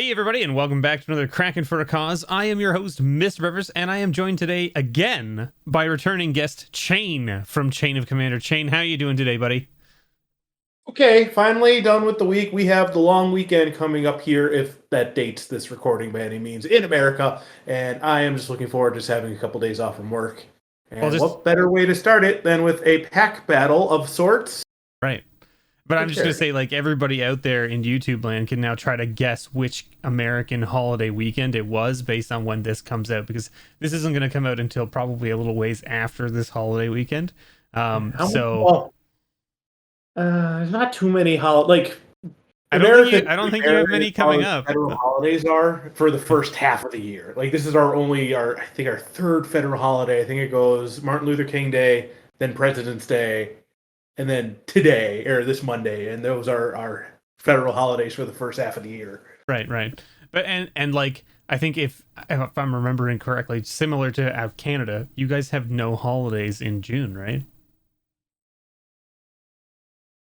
Hey everybody, and welcome back to another Crackin for a Cause. I am your host, MrBevers, and I am joined today again by returning guest Chain from Chain of Commander. Chain, how are you doing today, buddy? Okay, finally done with the week. We have the long weekend coming up here, if that dates this recording by any means, in America. And I am just looking forward to just having a couple days off from work. Well, And just what better way to start it than with a pack battle of sorts right. But for I'm just gonna charity? say, like, everybody out there in YouTube land can now try to guess which American holiday weekend it was based on when this comes out, because this isn't gonna come out until probably a little ways after this holiday weekend. So Well, there's not too many like I don't think America you I don't think you have varies many how coming its up. federal holidays are for the first half of the year. Like this is our I think our third federal holiday. I think it goes Martin Luther King Day, then President's Day, and then today or this Monday, and those are our federal holidays for the first half of the year. Right. But and like I think if I'm remembering correctly, similar to Canada, you guys have no holidays in June, right?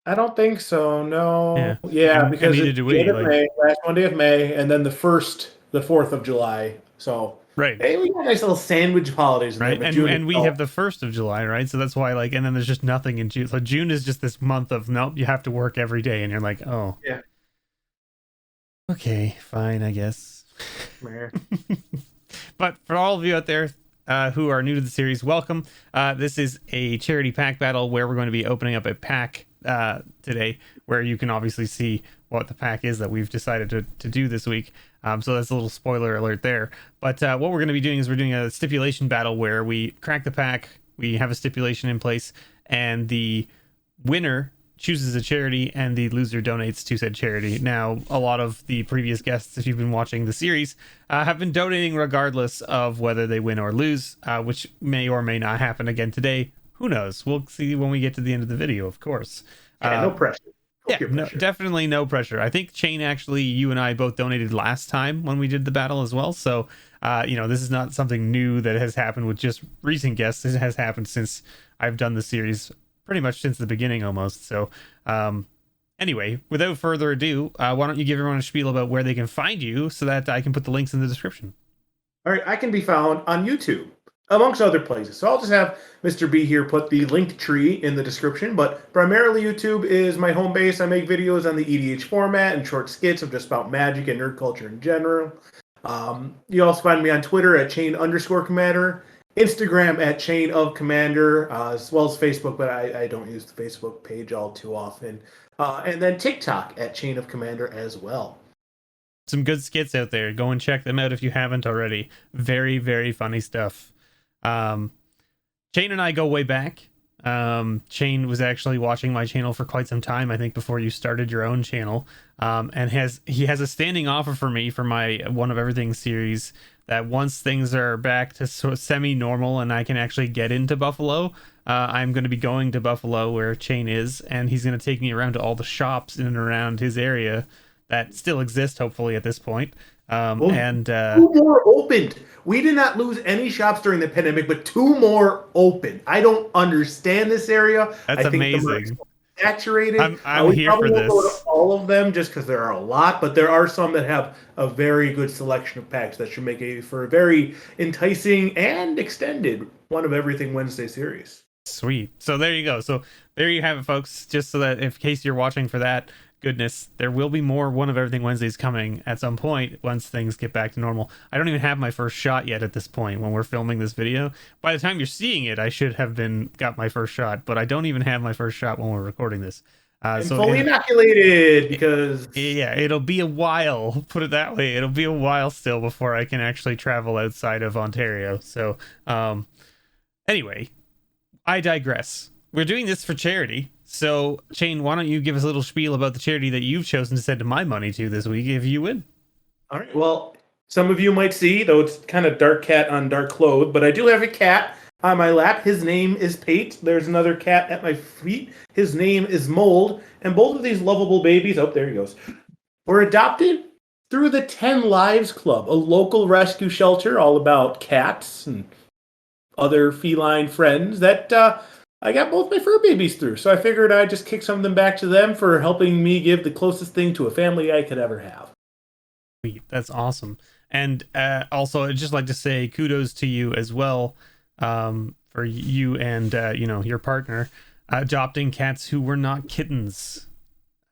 I don't think so. Yeah, No, yeah, and because neither it's do the end we. of Like, May, last Monday of May, and then the 4th of July. So right, hey, we got nice little sandwich holidays in there, right, but June and we itself. have the 1st of July, right? So that's why, like, and then there's just nothing in June. So June is just this month of nope, you have to work every day, and you're like, oh, Yeah. okay, fine, I guess. Meh. But for all of you out there who are new to the series, welcome. This is a charity pack battle where we're going to be opening up a pack today, where you can obviously see what the pack is that we've decided to do this week. So that's a little spoiler alert there. But what we're going to be doing is we're doing a stipulation battle where we crack the pack, we have a stipulation in place, and the winner chooses a charity and the loser donates to said charity. Now, a lot of the previous guests, if you've been watching the series, have been donating regardless of whether they win or lose, which may or may not happen again today. Who knows? We'll see when we get to the end of the video, of course. Yeah, no pressure. No Yeah, peer no, pressure. definitely no pressure. I think Chain, actually, you and I both donated last time when we did the battle as well. So, this is not something new that has happened with just recent guests. It has happened since I've done the series pretty much since the beginning almost. So, anyway, without further ado, why don't you give everyone a spiel about where they can find you so that I can put the links in the description? All right, I can be found on YouTube, amongst other places. So I'll just have Mr. B here put the link tree in the description, but primarily YouTube is my home base. I make videos on the EDH format and short skits of just about magic and nerd culture in general. You also find me on Twitter at chain_commander, Instagram at chain of commander, as well as Facebook, but I don't use the Facebook page all too often. And then TikTok at chain of commander as well. Some good skits out there. Go and check them out if you haven't already. Very, very funny stuff. Um, Chain and I go way back. Chain was actually watching my channel for quite some time, I think, before you started your own channel. And he has a standing offer for me for my One of Everything series, that once things are back to sort of semi-normal and I can actually get into Buffalo, I'm going to be going to Buffalo where Chain is, and he's going to take me around to all the shops in and around his area that still exist, hopefully, at this point. Well, And two more opened. We did not lose any shops during the pandemic, but two more opened. I don't understand this area. That's I think the market's amazing. saturated. I'm We here probably for won't go to this. all of them just because there are a lot, but there are some that have a very good selection of packs that should make for a very enticing and extended One of Everything Wednesday series. Sweet. So there you go. So there you have it, folks. Just so that in case you're watching for that goodness, there will be more One of Everything Wednesdays coming at some point once things get back to normal. I don't even have my first shot yet at this point when we're filming this video. By the time you're seeing it, I should have got my first shot, but I don't even have my first shot when we're recording this. And fully inoculated because Yeah, it'll be a while, put it that way. It'll be a while still before I can actually travel outside of Ontario. So, anyway, I digress. We're doing this for charity. So, Shane, why don't you give us a little spiel about the charity that you've chosen to send my money to this week if you win? all right. Well, some of you might see, though it's kind of dark cat on dark clothes, but I do have a cat on my lap. His name is Pate. There's another cat at my feet. His name is Mold. And both of these lovable babies, oh, there he goes, were adopted through the 10 Lives Club, a local rescue shelter all about cats and other feline friends that I got both my fur babies through. So I figured I'd just kick some of them back to them for helping me give the closest thing to a family I could ever have. Sweet. That's awesome. And also, I'd just like to say kudos to you as well, for you and your partner adopting cats who were not kittens.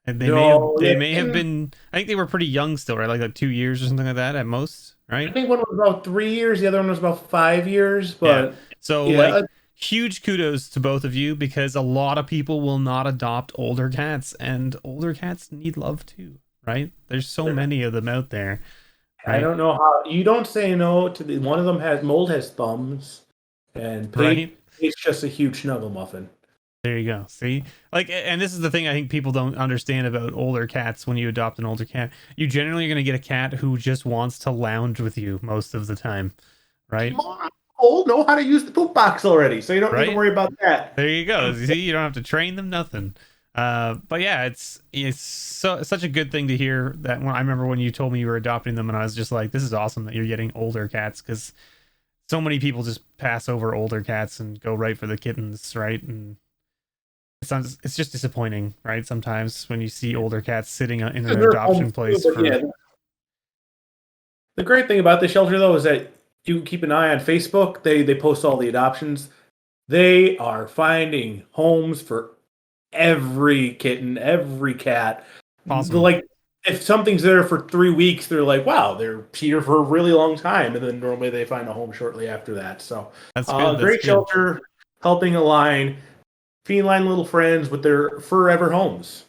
And No, they may have been. I think they were pretty young still, right? Like 2 years or something like that at most, I right? think one was about 3 years, the other one was about 5 years. Yeah. But So yeah, like huge kudos to both of you because a lot of people will not adopt older cats, and older cats need love too, right? There's so many of them out there, I right? don't know how you don't say no to the one of them has Mold has thumbs, and Pig Right? is just a huge snuggle muffin. There you go. See? Like, and this is the thing I think people don't understand about older cats. When you adopt an older cat, you generally are going to get a cat who just wants to lounge with you most of the time, right? Mold know how to use the poop box already, so you don't need to Right? worry about that. There you go. You see, you don't have to train them, nothing. But yeah, it's such a good thing to hear that. When I remember when you told me you were adopting them, and I was just like, this is awesome that you're getting older cats, because so many people just pass over older cats and go right for the kittens, right? And it's just disappointing, right? Sometimes when you see older cats sitting in an They're adoption home too, place but for yeah, the great thing about the shelter though is that you keep an eye on Facebook. They post all the adoptions. They are finding homes for every kitten, every cat. awesome. Like if something's there for 3 weeks, they're like, wow, they're here for a really long time, and then normally they find a home shortly after that. So, That's good. That's great good. shelter, helping align feline little friends with their forever homes.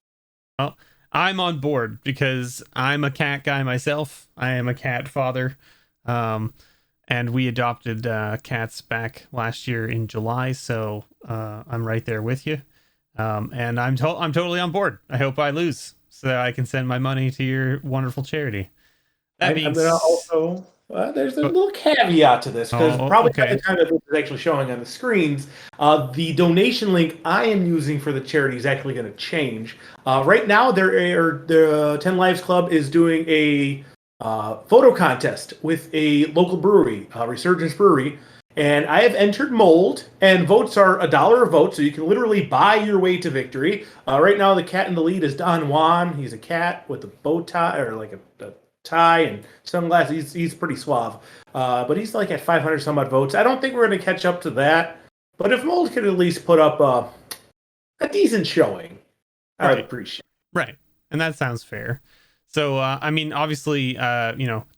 Well, I'm on board because I'm a cat guy myself. I am a cat father. Um, and we adopted cats back last year in July, so I'm right there with you. And I'm totally on board. I hope I lose so that I can send my money to your wonderful charity. That I'm being gonna also. There's a little caveat to this because oh, probably at the okay. time that this is actually showing on the screens, the donation link I am using for the charity is actually going to change. Right now, the 10 Lives Club is doing a photo contest with a local brewery, Resurgence Brewery, and I have entered Mold, and votes are $1 a vote, so you can literally buy your way to victory. Right now, the cat in the lead is Don Juan. He's a cat with a bow tie or like a tie and sunglasses. He's pretty suave, but he's like at 500 some odd votes. I don't think we're going to catch up to that, but if Mold could at least put up a decent showing, I would Right. appreciate it. Right. And that sounds fair. So, I mean, obviously,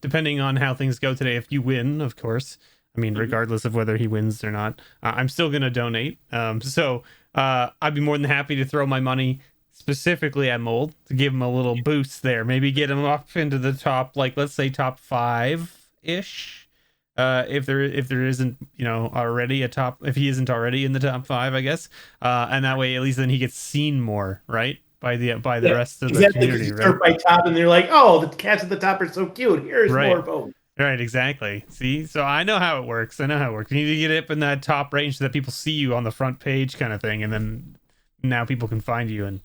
depending on how things go today, if you win, of course, I mean, regardless of whether he wins or not, I'm still going to donate. I'd be more than happy to throw my money specifically at Mold to give him a little boost there. Maybe get him up into the top, like, let's say top 5-ish. If there isn't, already if he isn't already in the top 5, I guess. And that way, at least then he gets seen more, right? By the Yeah, rest of the exactly. Because community, you right? start by top, and they're like, "Oh, the cats at the top are so cute. Here's Right. more votes." Right, exactly. See, so I know how it works. I know how it works. You need to get up in that top range so that people see you on the front page, kind of thing, and then now people can find you, and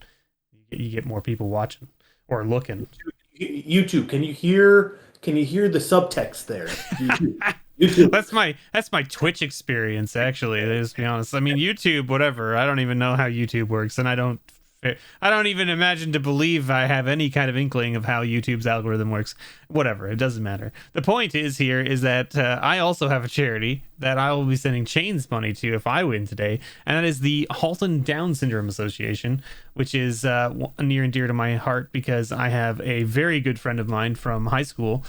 you get more people watching or looking. YouTube, can you hear? Can you hear the subtext there? YouTube. YouTube. That's my Twitch experience, actually. To be honest, I mean YouTube, whatever. I don't even know how YouTube works, and I don't even imagine to believe I have any kind of inkling of how YouTube's algorithm works. Whatever, it doesn't matter. The point is that I also have a charity that I will be sending Chains money to if I win today, and that is the Halton Down Syndrome Association, which is near and dear to my heart because I have a very good friend of mine from high school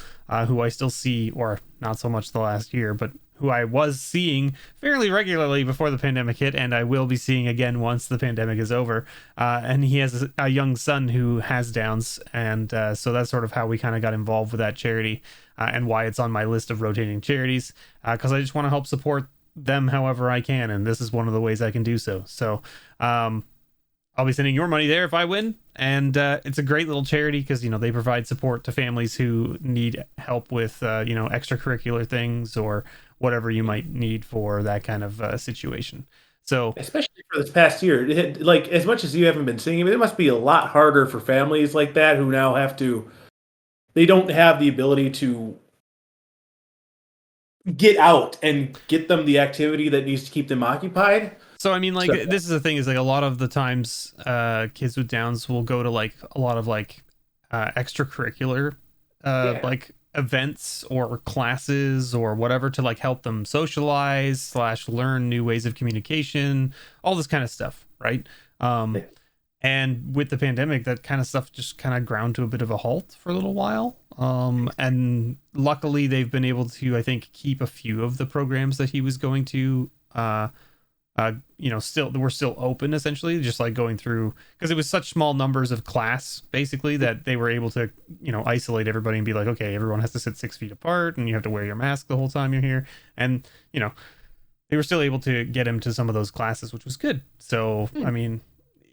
who I still see, or not so much the last year, but who I was seeing fairly regularly before the pandemic hit, and I will be seeing again once the pandemic is over. And he has a young son who has Downs, and so that's sort of how we kind of got involved with that charity, and why it's on my list of rotating charities, because I just want to help support them however I can, and this is one of the ways I can do so. So I'll be sending your money there if I win, and it's a great little charity because they provide support to families who need help with extracurricular things or whatever you might need for that kind of situation. So Especially for this past year, like as much as you haven't been seeing it must be a lot harder for families like that who now have to. They don't have the ability to get out and get them the activity that needs to keep them occupied. So I mean, like, So, this is the thing is like a lot of the times, kids with Downs will go to like a lot of like extracurricular like events or classes or whatever to like help them socialize / learn new ways of communication, all this kind of stuff, right? And with the pandemic, that kind of stuff just kind of ground to a bit of a halt for a little while. And luckily they've been able to, I think, keep a few of the programs that he was going to still we're still open, essentially, just like going through, because it was such small numbers of class basically that they were able to isolate everybody and be like, okay, everyone has to sit 6 feet apart and you have to wear your mask the whole time you're here. And they were still able to get him to some of those classes, which was good. So I mean,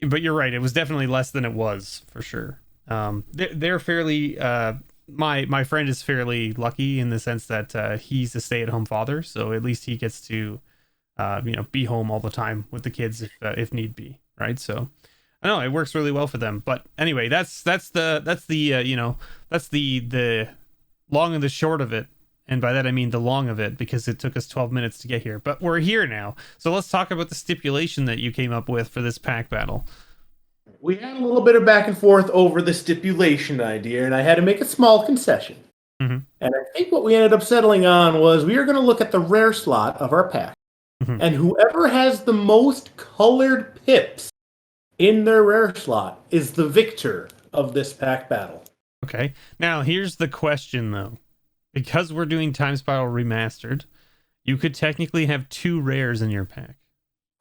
but you're right, it was definitely less than it was for sure. They're fairly my friend is fairly lucky in the sense that he's a stay-at-home father, so at least he gets to be home all the time with the kids if need be, right? So I know it works really well for them. But anyway, that's the long and the short of it. And by that I mean the long of it, because it took us 12 minutes to get here, but we're here now. So let's talk about the stipulation that you came up with for this pack battle. We had a little bit of back and forth over the stipulation idea, and I had to make a small concession. Mm-hmm. And I think what we ended up settling on was we are going to look at the rare slot of our pack. Mm-hmm. And whoever has the most colored pips in their rare slot is the victor of this pack battle. Okay. Now, here's the question, though. Because we're doing Time Spiral Remastered, you could technically have 2 rares in your pack.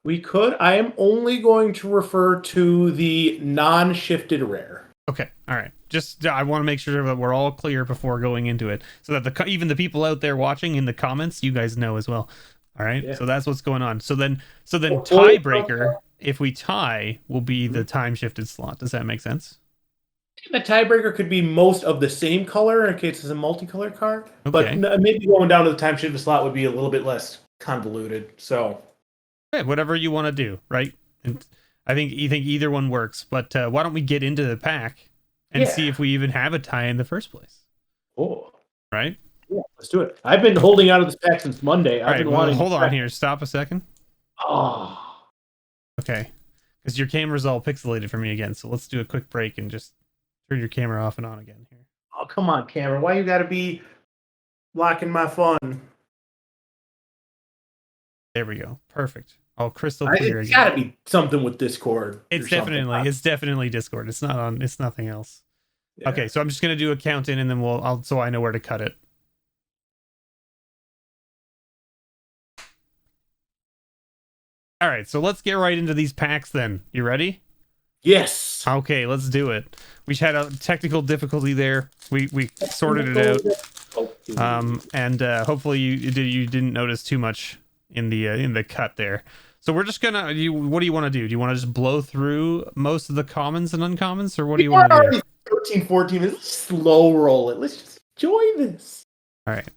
We could. I am only going to refer to the non-shifted rare. Okay. All right. Just I want to make sure that we're all clear before going into it, so that even the people out there watching in the comments, you guys know as well. All right. Yeah. So that's what's going on. So then tiebreaker, if we tie, will be the time shifted slot. Does that make sense? The tiebreaker could be most of the same color in case it's a multicolored card. Okay. But maybe going down to the time shifted slot would be a little bit less convoluted. So whatever you want to do, right? And I think either one works. But why don't we get into the pack and see if we even have a tie in the first place? Oh, right. Yeah, let's do it. I've been holding out of this pack since Monday. Hold on here. Stop a second. Oh. Okay. Because your camera's all pixelated for me again. So let's do a quick break and just turn your camera off and on again here. Oh, come on, camera. Why you got to be blocking my fun? There we go. Perfect. All crystal clear. It's got to be something with Discord. It's definitely Discord. It's nothing else. Yeah. Okay, so I'm just going to do a count in and then so I know where to cut it. All right, so let's get right into these packs then. You ready? Yes. Okay, let's do it. We had a technical difficulty there. We sorted it out. And hopefully you didn't notice too much in the cut there. So we're just gonna. What do you want to do? Do you want to just blow through most of the commons and uncommons, or what do you want to do? 13, 14. Let's slow roll it. Let's just enjoy this. All right.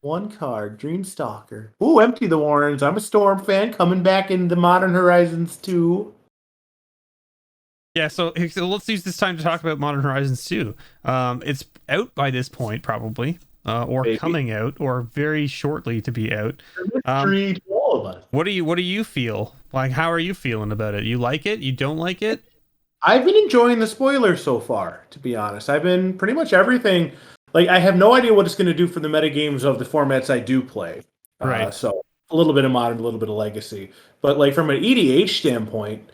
1 card, Dreamstalker. Ooh, Empty the Warrens. I'm a Storm fan, coming back in the Modern Horizons 2. Yeah, so let's use this time to talk about Modern Horizons 2. It's out by this point, probably, or maybe coming out, or very shortly to be out. To all of us. What do you feel? Like, how are you feeling about it? You like it? You don't like it? I've been enjoying the spoilers so far, to be honest. I've been pretty much everything. Like, I have no idea what it's going to do for the metagames of the formats I do play. Right. So a little bit of Modern, a little bit of Legacy. But like from an EDH standpoint,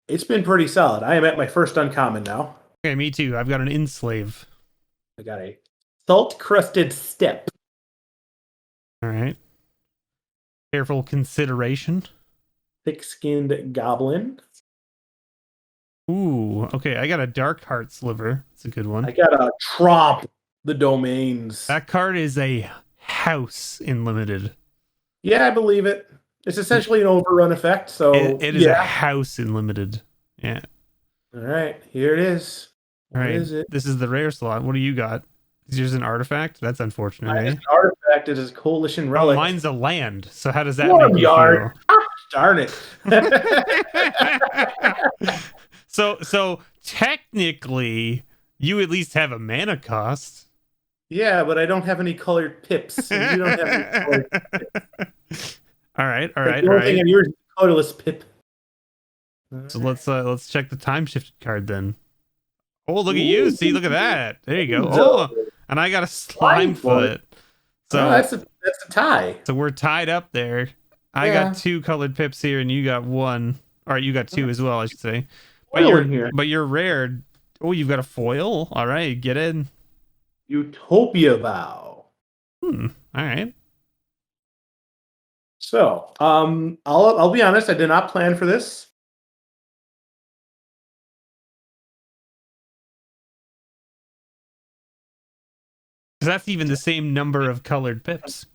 it's been pretty solid. I am at my first uncommon now. Okay, me too. I've got an Enslave. I got a Salt-Crusted Steppe. All right. Careful Consideration. Thick-Skinned Goblin. Ooh, okay. I got a Dark Heart Sliver. It's a good one. I got a Tromp the Domains. That card is a house in Limited. Yeah, I believe it. It's essentially an overrun effect, so it is a house in Limited. Yeah. All right, here it is. What is it? This is the rare slot. What do you got? Is yours an artifact? That's unfortunate. Mine is an artifact. It is a Coalition Relic. Mine's a land. So how does that make you feel? Darn it. So technically, you at least have a mana cost. Yeah, but I don't have any colored pips. And you don't have any colored pips. All right. The only thing on yours is a colorless pip. So let's check the time shifted card then. Oh, look at you! See, look at that. There you go. Oh, and I got a slime foot. So that's a tie. So we're tied up there. I Yeah. got 2 colored pips here, and you got 1. Or you got 2 as well, I should say. Foil in here. But you're rare. Oh, you've got a foil. All right, get in. Utopia Vow. All right. So, I'll be honest. I did not plan for this. Because that's even the same number of colored pips.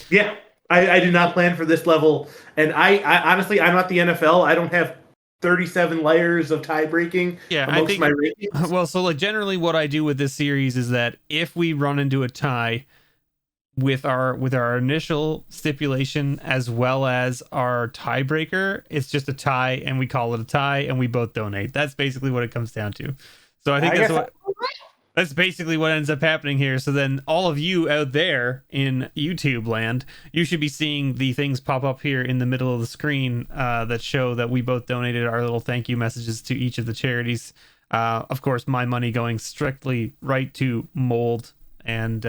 Yeah, I did not plan for this level, and I honestly, I'm not the NFL. I don't have 37 layers of tie breaking amongst my ratings. Well, so like generally, what I do with this series is that if we run into a tie with our initial stipulation as well as our tiebreaker, it's just a tie, and we call it a tie, and we both donate. That's basically what it comes down to. So I think that's basically what ends up happening here. So then all of you out there in YouTube land, you should be seeing the things pop up here in the middle of the screen that show that we both donated our little thank you messages to each of the charities. Of course, my money going strictly right to Mold, and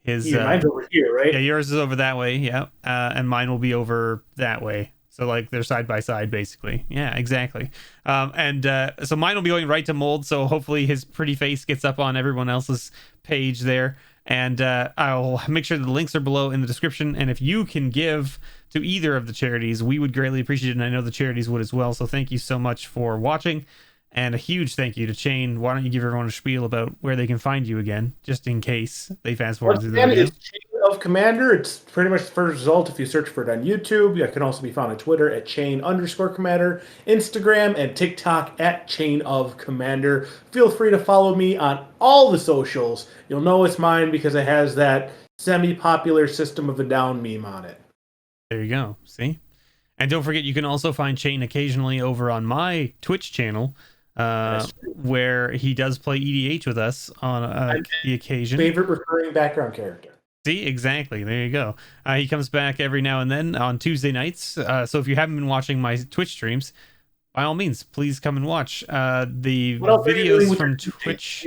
his... mine's over here, right? Yeah, yours is over that way, yeah. And mine will be over that way. So like they're side by side, basically. Yeah, exactly. So mine will be going right to Mold. So hopefully his pretty face gets up on everyone else's page there. And I'll make sure the links are below in the description. And if you can give to either of the charities, we would greatly appreciate it. And I know the charities would as well. So thank you so much for watching. And a huge thank you to Chain. Why don't you give everyone a spiel about where they can find you again, just in case they fast forward through the video. It's Chain of Commander. It's pretty much the first result if you search for it on YouTube. It can also be found on Twitter at Chain_Commander, Instagram and TikTok at Chain of Commander. Feel free to follow me on all the socials. You'll know it's mine because it has that semi-popular System of a Down meme on it. There you go. See? And don't forget, you can also find Chain occasionally over on my Twitch channel, where he does play EDH with us on the occasion. Favorite recurring background character. See, exactly. There you go. He comes back every now and then on Tuesday nights. So if you haven't been watching my Twitch streams, by all means, please come and watch the videos from Twitch.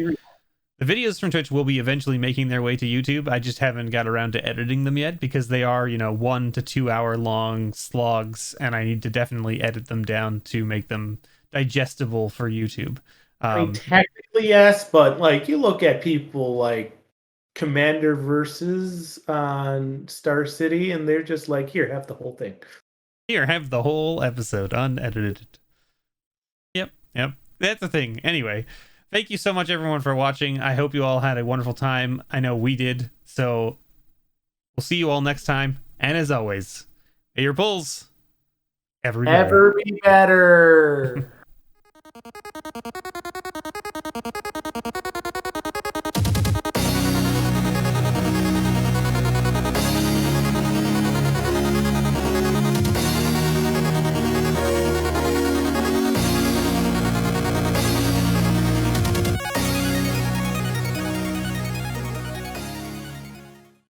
The videos from Twitch will be eventually making their way to YouTube. I just haven't got around to editing them yet because they are, 1 to 2 hour long slogs, and I need to definitely edit them down to make them digestible for YouTube. I mean, technically yes, but like you look at people like Commander versus on Star City, and they're just like, here, have the whole thing. Here, have the whole episode unedited. Yep. That's the thing. Anyway, thank you so much, everyone, for watching. I hope you all had a wonderful time. I know we did. So we'll see you all next time. And as always, may your pulls ever be better.